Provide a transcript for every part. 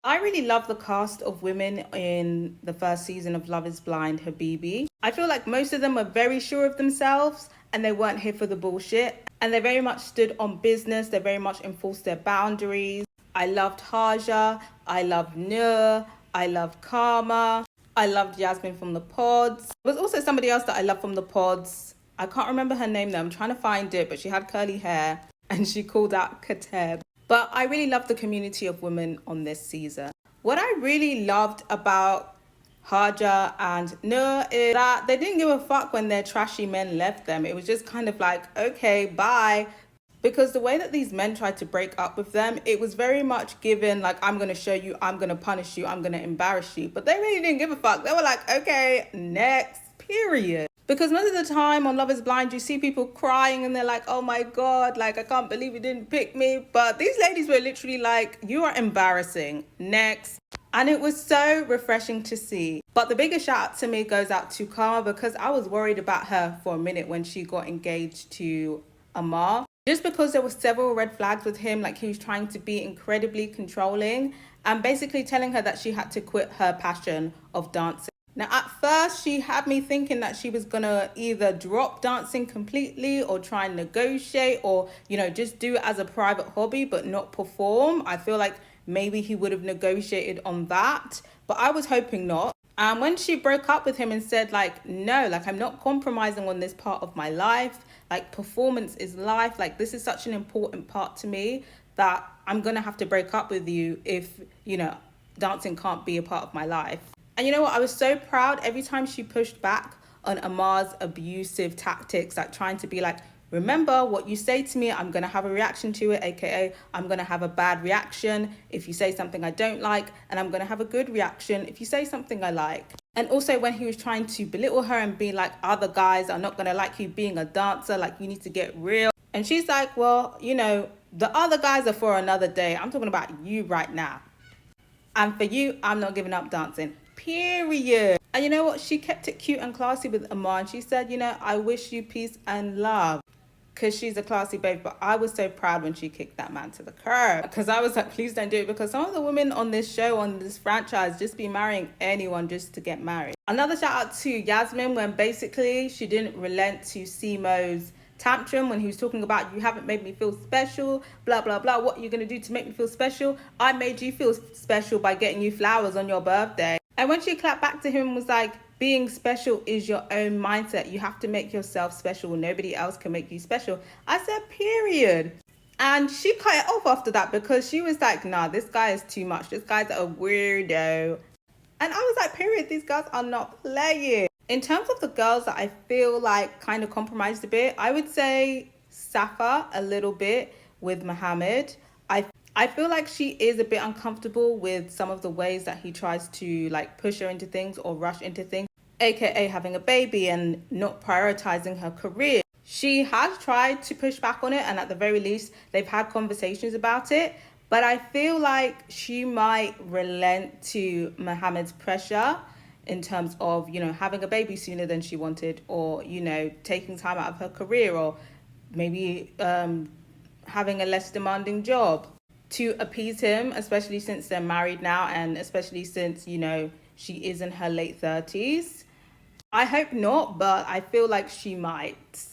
I really love the cast of women in the first season of Love is Blind, Habibi. I feel like most of them are very sure of themselves and they weren't here for the bullshit. And they very much stood on business, they very much enforced their boundaries. I loved Haja, I loved Nur, I loved Karma, I loved Yasmin from the pods. There was also somebody else that I loved from the pods. I can't remember her name though, I'm trying to find it, but she had curly hair and she called out Kateb. But I really loved the community of women on this season. What I really loved about Haja and Nur is that they didn't give a fuck when their trashy men left them. It was just kind of like, okay, bye. Because the way that these men tried to break up with them, it was very much given like, I'm going to show you, I'm going to punish you, I'm going to embarrass you. But they really didn't give a fuck. They were like, okay, next, period. Because most of the time on Love is Blind, you see people crying and they're like, oh my God, like, I can't believe you didn't pick me. But these ladies were literally like, you are embarrassing. Next. And it was so refreshing to see. But the biggest shout out to me goes out to Karma because I was worried about her for a minute when she got engaged to Amar. Just because there were several red flags with him, like he was trying to be incredibly controlling and basically telling her that she had to quit her passion of dancing. Now, at first, she had me thinking that she was going to either drop dancing completely or try and negotiate or, just do it as a private hobby but not perform. I feel like maybe he would have negotiated on that, but I was hoping not. And when she broke up with him and said, like, no, like, I'm not compromising on this part of my life. Like, performance is life. Like, this is such an important part to me that I'm going to have to break up with you if, dancing can't be a part of my life. And you know what? I was so proud every time she pushed back on Amar's abusive tactics, like trying to be like, remember what you say to me, I'm going to have a reaction to it, aka I'm going to have a bad reaction if you say something I don't like, and I'm going to have a good reaction if you say something I like. And also when he was trying to belittle her and be like, other guys are not going to like you being a dancer, like you need to get real. And she's like, well, the other guys are for another day. I'm talking about you right now. And for you, I'm not giving up dancing. Period. And you know what? She kept it cute and classy with Amar. And she said, I wish you peace and love. Because she's a classy babe. But I was so proud when she kicked that man to the curb. Because I was like, please don't do it. Because some of the women on this show, on this franchise, just be marrying anyone just to get married. Another shout out to Yasmin when basically she didn't relent to Simo's tantrum when he was talking about, you haven't made me feel special, blah blah blah, what are you going to do to make me feel special? I made you feel special by getting you flowers on your birthday. And when she clapped back to him and was like, being special is your own mindset, you have to make yourself special, nobody else can make you special, I said period. And she cut it off after that because she was like, nah, this guy is too much, this guy's a weirdo. And I was like, period, these girls are not playing. In terms of the girls that I feel like kind of compromised a bit, I would say Safa a little bit with Mohammed. I feel like she is a bit uncomfortable with some of the ways that he tries to like push her into things or rush into things, aka having a baby and not prioritizing her career. She has tried to push back on it, and at the very least, they've had conversations about it. But I feel like she might relent to Mohammed's pressure in terms of, having a baby sooner than she wanted, or, taking time out of her career, or maybe having a less demanding job to appease him, especially since they're married now and especially since, she is in her late 30s. I hope not, but I feel like she might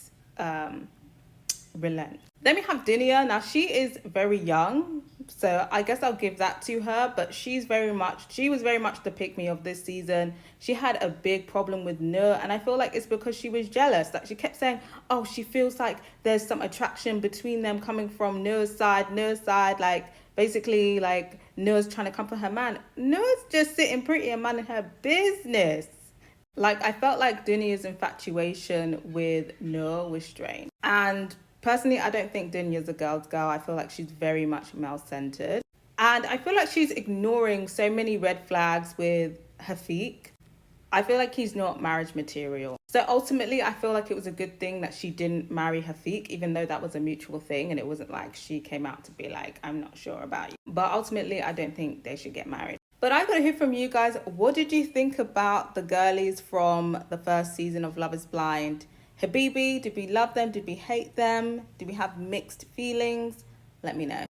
relent. Then we have Dinia. Now she is very young, so I guess I'll give that to her, but she was very much the pick-me of this season. She had a big problem with Nur, and I feel like it's because she was jealous. Like, she kept saying, oh, she feels like there's some attraction between them coming from Nur's side, like basically like Nur's trying to come for her man. Nur's just sitting pretty and minding her business. Like, I felt like Dunia's infatuation with Nur was strange. And personally, I don't think Dunia's a girl's girl. I feel like she's very much male-centered. And I feel like she's ignoring so many red flags with Hafiq. I feel like he's not marriage material. So ultimately, I feel like it was a good thing that she didn't marry Hafiq, even though that was a mutual thing. And it wasn't like she came out to be like, I'm not sure about you. But ultimately, I don't think they should get married. But I gotta hear from you guys. What did you think about the girlies from the first season of Love is Blind? Habibi, did we love them? Did we hate them? Did we have mixed feelings? Let me know.